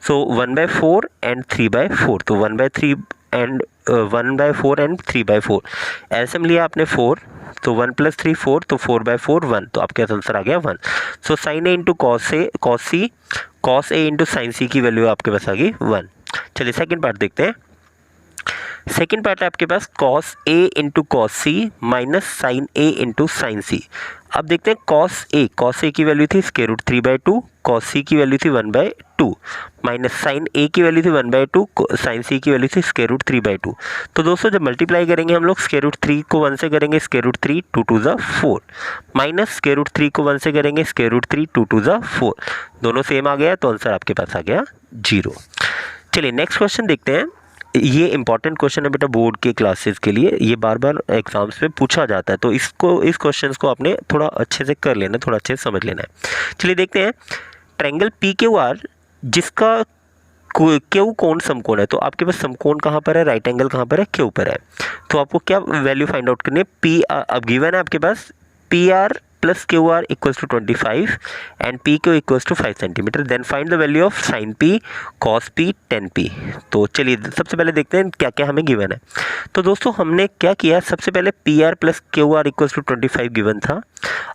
सो 1/4 एंड 3/4। तो 1/3 एंड 1/4 एंड 3/4। एलसीएम लिया आपने 4, तो 1 + 3 4, तो 4/4 1, तो आपके आंसर आ गया 1। So sine A into cos A cos C, cos A into sine सी की वैल्यू आपके पास आ गई 1। चलिए सेकंड पार्ट देखते हैं। सेकेंड पार्ट है आपके पास cos A into cos C minus sign A into sine सी। अब देखते हैं कॉस ए की वैल्यू थी √3/2, कॉस सी की वैल्यू थी 1/2, माइनस साइन ए की वैल्यू थी 1/2, साइन सी की वैल्यू थी √3/2। तो दोस्तों जब मल्टीप्लाई करेंगे हम लोग √3 को 1 से करेंगे √3 2 2 ज़ा 4, माइनस √3 को 1 से करेंगे √3 2 2 ज़ा 4, दोनों सेम आ गया, तो आंसर आपके पास आ गया 0। चलिए नेक्स्ट क्वेश्चन देखते हैं। ये इंपॉर्टेंट क्वेश्चन है बेटा बोर्ड के क्लासेस के लिए, ये बार बार एग्जाम्स में पूछा जाता है, तो इस क्वेश्चन को आपने थोड़ा अच्छे से कर लेना, थोड़ा अच्छे से समझ लेना है। चलिए देखते हैं। ट्रायंगल PQR जिसका क्यू कोण समकोण है, तो आपके पास समकोण कहाँ पर है, राइट एंगल कहाँ पर है, क्यू पर है। तो आपको क्या वैल्यू फाइंड आउट करनी है, पी अब गिवन है आपके पास PR + QR = 25 and PQ = 5 centimetre. Then find the value of sin P, cos P, tan P। तो चलिए सबसे पहले देखते हैं क्या क्या हमें गिवन है। तो दोस्तों हमने क्या किया, सबसे पहले PR + QR = 25 गिवन था।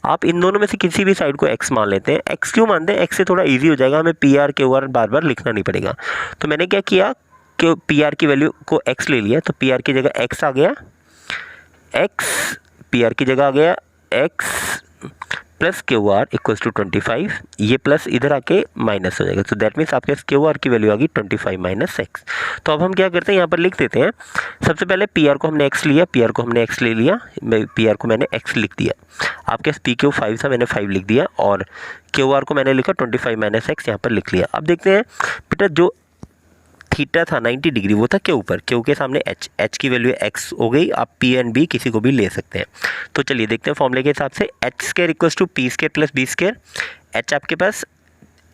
आप इन दोनों में से किसी भी साइड को x मान लेते हैं। x क्यों मानते हैं, x से थोड़ा ईजी हो जाएगा, हमें PR QR बार बार लिखना नहीं पड़ेगा। तो मैंने क्या किया कि PR की वैल्यू को x ले लिया, तो PR की जगह x आ गया, x PR की जगह आ गया x + QR = 25, ये प्लस इधर आके माइनस हो जाएगा, तो दैट मीन्स आपके QR की वैल्यू आ गई 25 - x। तो अब हम क्या करते हैं, यहाँ पर लिख देते हैं। सबसे पहले PR को हमने x लिया, PR को हमने x ले लिया, PR को मैंने x लिख दिया। आपके पास PQ 5 था, मैंने 5 लिख दिया, और QR को मैंने लिखा 25 - x यहाँ पर लिख लिया। अब देखते हैं बेटा जो थीटा था 90 डिग्री वो था क्यू पर, क्यू के सामने h की वैल्यू x हो गई। आप P एंड B किसी को भी ले सकते हैं। तो चलिए देखते हैं फॉर्मूले के हिसाब से, h² = P² + B²। h आपके पास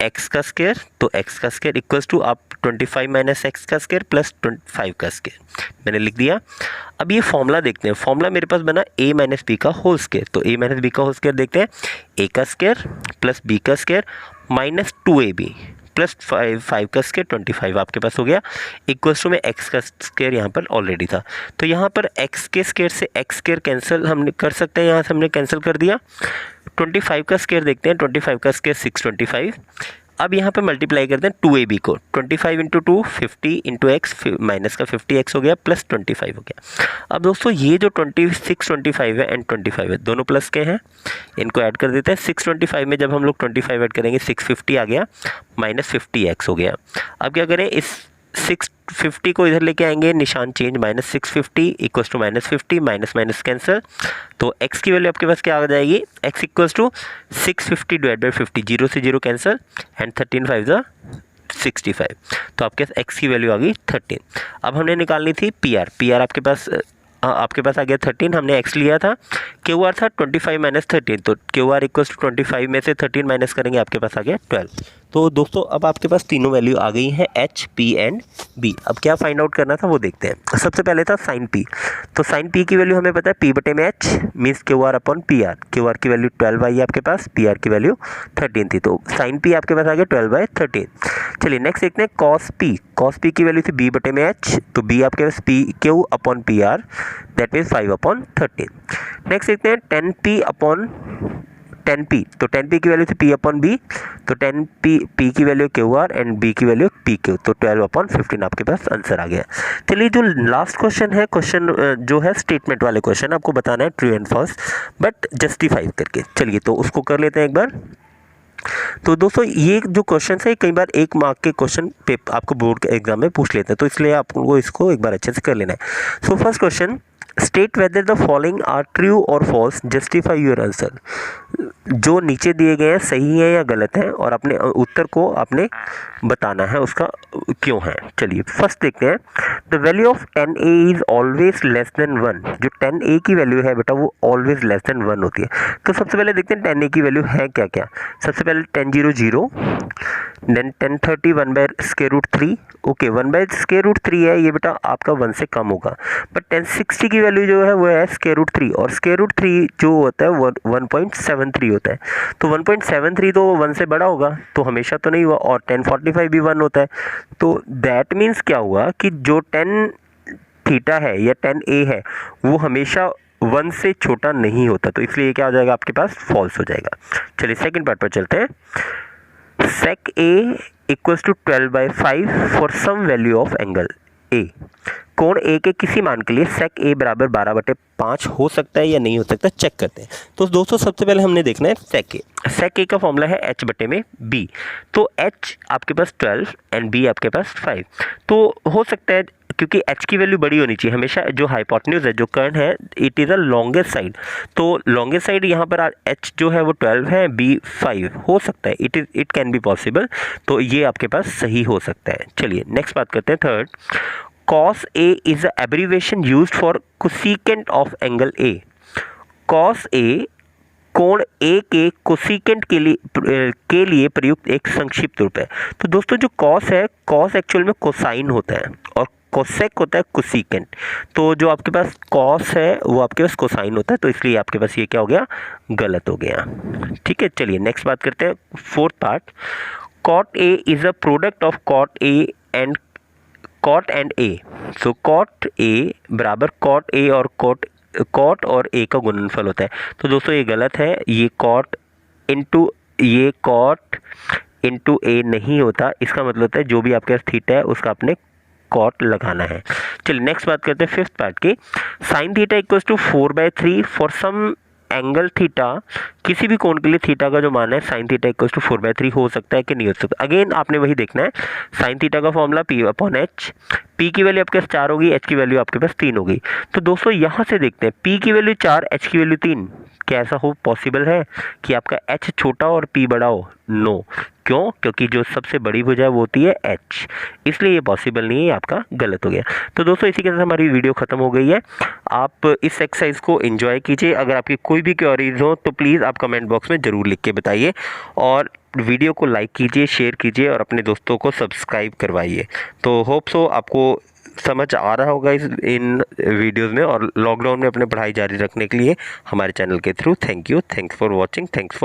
x का स्क्वायर, तो x का स्क्वायर इक्वल्स टू आप 25 - x का स्क्वायर + 5 का स्क्वायर मैंने लिख दिया। अब ये फॉर्मूला देखते हैं। फॉर्मूला मेरे पास बना a - b का होल स्क्वायर, तो a - b का होल स्क्वायर देखते हैं, a का स्क्वायर + b का स्क्वायर -2ab + 5 का स्क्वायर 25 आपके पास हो गया, इक्वल्स टू में x का स्क्वायर यहाँ पर ऑलरेडी था। तो यहाँ पर x के स्क्वायर से x स्क्वायर कैंसिल हमने कर सकते हैं, यहाँ से हमने कैंसिल कर दिया। 25 का स्क्वायर देखते हैं, 25 का स्क्वायर 625। अब यहाँ पे मल्टीप्लाई करते हैं 2ab को, 25 × 2 50 × x माइनस का 50x हो गया + 25 हो गया। अब दोस्तों ये जो 26 25 है एंड 25 है, दोनों प्लस के हैं, इनको ऐड कर देते हैं। 625 में जब हम लोग 25 ऐड करेंगे 650 आ गया -50x हो गया। अब क्या करें, इस 650 को इधर लेके आएंगे, निशान चेंज, -650 = -50, माइनस कैंसिल, तो x की वैल्यू आपके पास क्या आ जाएगी, x = 650 / 50, 0 से 0 कैंसिल एंड 13 5 = 65, तो आपके पास x की वैल्यू आ गई 13। अब हमने निकालनी थी PR आपके पास आ गया 13, हमने x लिया था, QR था 25 - 13, तो QR = 25 में से 13 माइनस करेंगे, आपके पास आ गया 12। तो दोस्तों अब आपके पास तीनों वैल्यू आ गई हैं h, p एंड b। अब क्या फाइंड आउट करना था वो देखते हैं। सबसे पहले था sin p, तो sin p की वैल्यू हमें पता है p/h मीन्स QR/PR, QR की वैल्यू 12 आई है आपके पास, PR की वैल्यू 13 थी, तो sin p आपके पास आ गया 12/13। चलिए नेक्स्ट देखते हैं cos p की वैल्यू थी b/h, तो b आपके पास PQ/PR दैट मीन्स 5/13। नेक्स्ट देखते हैं tan p, तो tan p की वैल्यू थी p/b, तो tan p की वैल्यू QR एंड b की वैल्यू PQ, तो 12/15 आपके पास आंसर आ गया। चलिए जो लास्ट क्वेश्चन है, जो है स्टेटमेंट वाले क्वेश्चन, आपको बताना है true and false but justify करके। चलिए तो उसको कर लेते हैं एक बार। तो दोस्तों ये जो क्वेश्चन है कई बार 1 मार्क के क्वेश्चन आपको बोर्ड के एग्जाम में पूछ लेते हैं, तो इसलिए आपको इसको एक बार अच्छे से कर लेना है। So first question, state whether the following are true और फॉल्स, जस्टिफाई योर आंसर। जो नीचे दिए गए हैं सही है या गलत है, और अपने उत्तर को आपने बताना है उसका क्यों है। चलिए फर्स्ट देखते हैं, the value of tan a is always less than 1। जो tan a की वैल्यू है बेटा वो ऑलवेज लेस देन 1 होती है। तो सबसे पहले देखते हैं tan a की वैल्यू है क्या क्या। सबसे पहले tan 0 0, देन tan 30 1/√3, ओके 1/√3 है ये बेटा आपका 1 से कम होगा, बट tan 60 की वैल्यू जो है वो है √3, और √3 जो होता है 1.73 होता है, तो 1.73 तो 1 से बड़ा होगा, तो हमेशा तो नहीं हुआ, और tan 45 भी 1 होता है। तो दैट मीन्स क्या हुआ कि जो tan थीटा है या tan A है वो हमेशा 1 से छोटा नहीं होता, तो इसलिए क्या हो जाएगा आपके पास फॉल्स हो जाएगा। चलिए सेकंड पार्ट पर चलते हैं। sec A equals to 12/5 for some value of angle A। कोण A के किसी मान के लिए sec A बराबर 12/5 हो सकता है या नहीं हो सकता, चेक करते हैं। तो दोस्तों सबसे पहले हमने देखना है sec A। sec A का फॉर्मूला है h/b। तो h आपके पास 12 एंड b आपके पास 5। तो हो सकता है क्योंकि h की वैल्यू बड़ी होनी चाहिए, हमेशा जो हाइपोटेन्यूज है, जो कर्ण है, it is a longest side. तो लॉन्गेस्ट साइड यहाँ पर h जो है वो 12 है, b 5 हो सकता है, इट कैन बी पॉसिबल। तो ये आपके पास सही हो सकता है। चलिए नेक्स्ट बात करते हैं third. cos A is a abbreviation used for cosecant of angle A। cos A कोण A के कोसिकेंट के लिए प्रयुक्त एक संक्षिप्त रूप है। तो दोस्तों जो cos है, cos एक्चुअल में कोसाइन होता है और कोसेक होता है कोसिकेंट। तो जो आपके पास cos है वो आपके पास कोसाइन होता है, तो इसलिए आपके पास ये क्या हो गया, गलत हो गया। ठीक है, चलिए नेक्स्ट बात करते हैं fourth part. cot A is a product of cot A and cot and A। So cot A बराबर cot A और cot और A का गुणनफल होता है। तो दोस्तों ये गलत है, ये cot इंटू A नहीं होता। इसका मतलब होता है जो भी आपके पास थीटा है उसका आपने cot लगाना है। चलिए नेक्स्ट बात करते हैं फिफ्थ पार्ट की। sin थीटा equals to 4/3 for some angle थीटा। किसी भी कोण के लिए थीटा का जो मान है sin थीटा इक्वल्स टू 4/3 हो सकता है कि नहीं हो सकता। अगेन आपने वही देखना है, sin थीटा का फॉर्मूला P/H। P की वैल्यू आपके पास 4 होगी, H की वैल्यू आपके पास 3 होगी। तो दोस्तों यहाँ से देखते हैं P की वैल्यू 4, H की वैल्यू 3। क्या ऐसा हो पॉसिबल है कि आपका H छोटा और P बड़ा हो? नो। क्यों? क्योंकि जो सबसे बड़ी भुजा वो होती है H, इसलिए ये पॉसिबल नहीं है, आपका गलत हो गया। तो दोस्तों इसी के साथ हमारी वीडियो खत्म हो गई है। आप इस एक्सरसाइज को एंजॉय कीजिए। अगर आपकी कोई भी क्वेरीज हो तो प्लीज़ आप कमेंट बॉक्स में ज़रूर लिख के बताइए, और वीडियो को लाइक कीजिए, शेयर कीजिए और अपने दोस्तों को सब्सक्राइब करवाइए। तो होप सो आपको समझ आ रहा होगा इन वीडियोस में, और लॉकडाउन में अपने पढ़ाई जारी रखने के लिए हमारे चैनल के through. Thank you, thanks for watching, thanks for